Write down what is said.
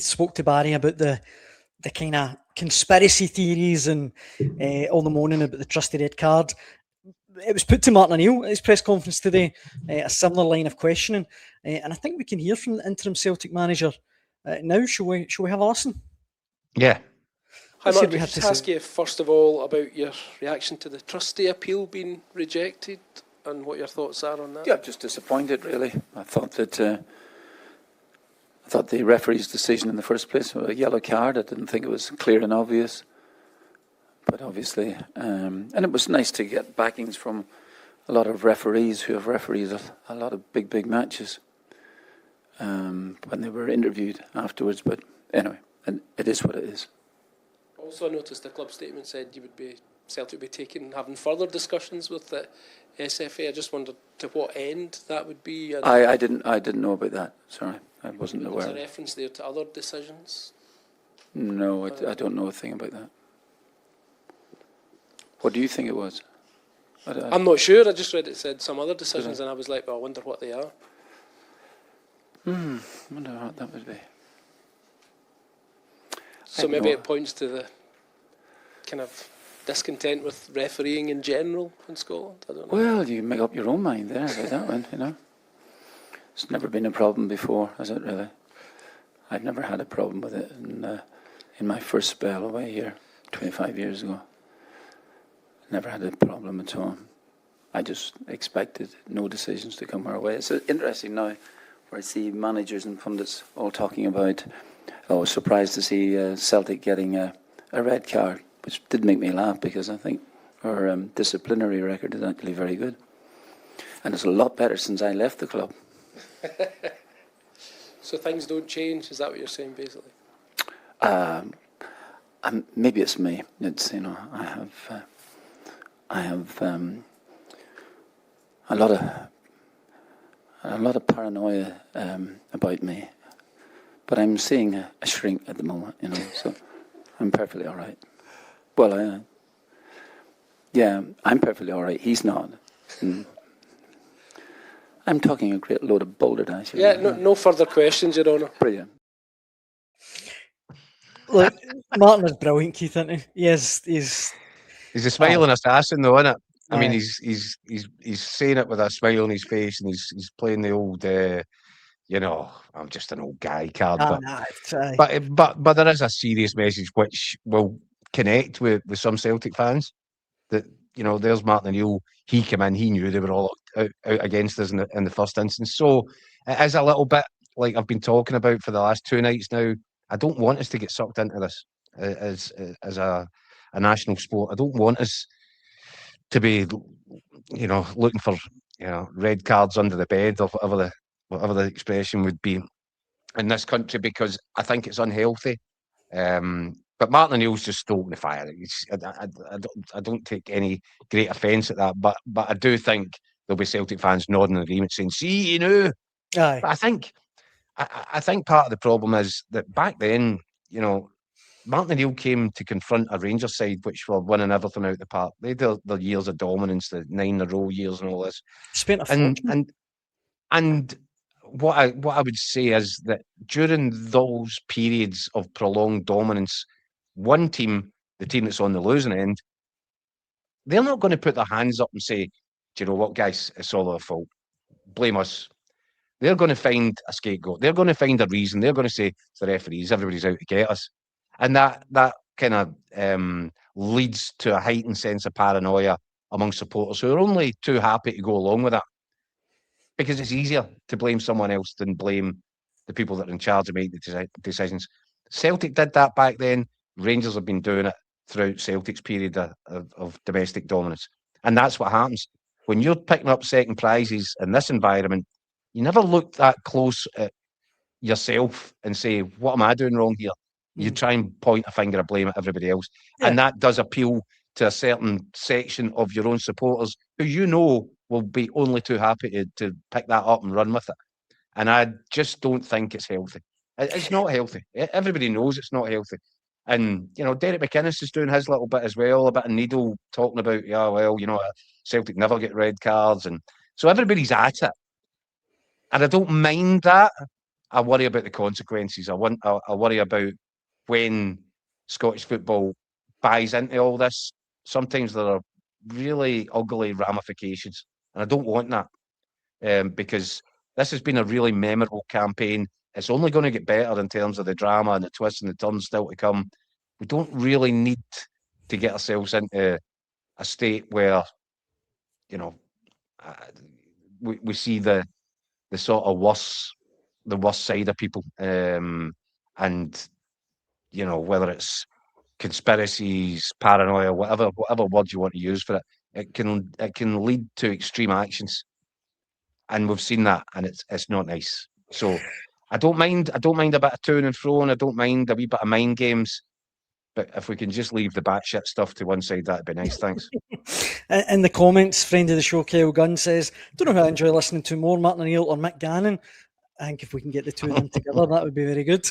spoke to Barry about the kind of conspiracy theories and all the moaning about the Trusty red card. It was put to Martin O'Neill at his press conference today, a similar line of questioning, and I think we can hear from the interim Celtic manager now. Shall we have a listen? Yeah. Hi Mark, can I just ask you first of all about your reaction to the Trusty appeal being rejected and what your thoughts are on that? Yeah, just disappointed really. I thought the referee's decision in the first place was a yellow card. I didn't think it was clear and obvious. But obviously, and it was nice to get backings from a lot of referees who have refereed a lot of big matches when they were interviewed afterwards. But anyway, and it is what it is. Also, I noticed the club statement said Celtic would be having further discussions with the SFA. I just wondered to what end that would be. I didn't know about that. Sorry, I wasn't aware. Was there a reference there to other decisions? No, I don't know a thing about that. What do you think it was? I'm not sure. I just read it said some other decisions, and I was like, well, I wonder what they are. I wonder what that would be. So maybe it points to the kind of discontent with refereeing in general in Scotland. I don't know. Well, you make up your own mind there about that one, you know. It's never been a problem before, has it really? I've never had a problem with it in my first spell away here 25 years ago. Never had a problem at all. I just expected no decisions to come our way. It's interesting now where I see managers and pundits all talking about, I was surprised to see Celtic getting a red card, which did make me laugh because I think our disciplinary record is actually very good. And it's a lot better since I left the club. So things don't change, is that what you're saying basically? Maybe it's me. It's, you know, I have a lot of paranoia about me, but I'm seeing a shrink at the moment, you know. So I'm perfectly all right. Well, I'm perfectly all right. He's not. I'm talking a great load of balderdash. Yeah, no further questions, Your Honour. Brilliant. Look, Martin is brilliant, Keith, isn't he? He's a smiling assassin, though, isn't it? I mean, Aye. he's saying it with a smile on his face, and he's playing the old, I'm just an old guy card. But there is a serious message which will connect with some Celtic fans. That, you know, there's Martin O'Neill. He came in, he knew they were all out against us in the first instance. So it is a little bit like I've been talking about for the last 2 nights now. I don't want us to get sucked into this as a national sport. I don't want us to be, you know, looking for, you know, red cards under the bed or whatever the expression would be in this country, because I think it's unhealthy. But Martin O'Neill's just stoking the fire. I don't take any great offence at that, but I do think there'll be Celtic fans nodding in agreement saying, "See, you know." Aye. But I think part of the problem is that back then, you know, Martin O'Neill came to confront a Rangers side which were winning everything out the park. They had their years of dominance, the 9 in a row years and all this. Spent a fortune. And what I would say is that during those periods of prolonged dominance, one team, the team that's on the losing end, they're not going to put their hands up and say, "Do you know what, guys? It's all our fault. Blame us." They're going to find a scapegoat. They're going to find a reason. They're going to say, "It's the referees. Everybody's out to get us." And that kind of leads to a heightened sense of paranoia among supporters who are only too happy to go along with that. Because it's easier to blame someone else than blame the people that are in charge of making the decisions. Celtic did that back then. Rangers have been doing it throughout Celtic's period of domestic dominance. And that's what happens. When you're picking up second prizes in this environment, you never look that close at yourself and say, "What am I doing wrong here?" You try and point a finger of blame at everybody else. Yeah. And that does appeal to a certain section of your own supporters who you know will be only too happy to pick that up and run with it. And I just don't think it's healthy. It's not healthy. Everybody knows it's not healthy. And, you know, Derek McInnes is doing his little bit as well, a bit of needle talking about, Celtic never get red cards. And so everybody's at it. And I don't mind that. I worry about the consequences. I worry about when Scottish football buys into all this. Sometimes there are really ugly ramifications, and I don't want that because this has been a really memorable campaign. It's only going to get better in terms of the drama and the twists and the turns still to come. We don't really need to get ourselves into a state where, you know, we see the sort of worst side of people, and you know, whether it's conspiracies, paranoia, whatever word you want to use for it, it can lead to extreme actions, and we've seen that, and it's not nice. So I don't mind a bit of to and fro, and I don't mind a wee bit of mind games. But if we can just leave the batshit stuff to one side, that'd be nice. Thanks. In the comments, friend of the show, Kyle Gunn says, don't know who I enjoy listening to more, Martin O'Neill or Mick Gannon. I think if we can get the two of them together, that would be very good.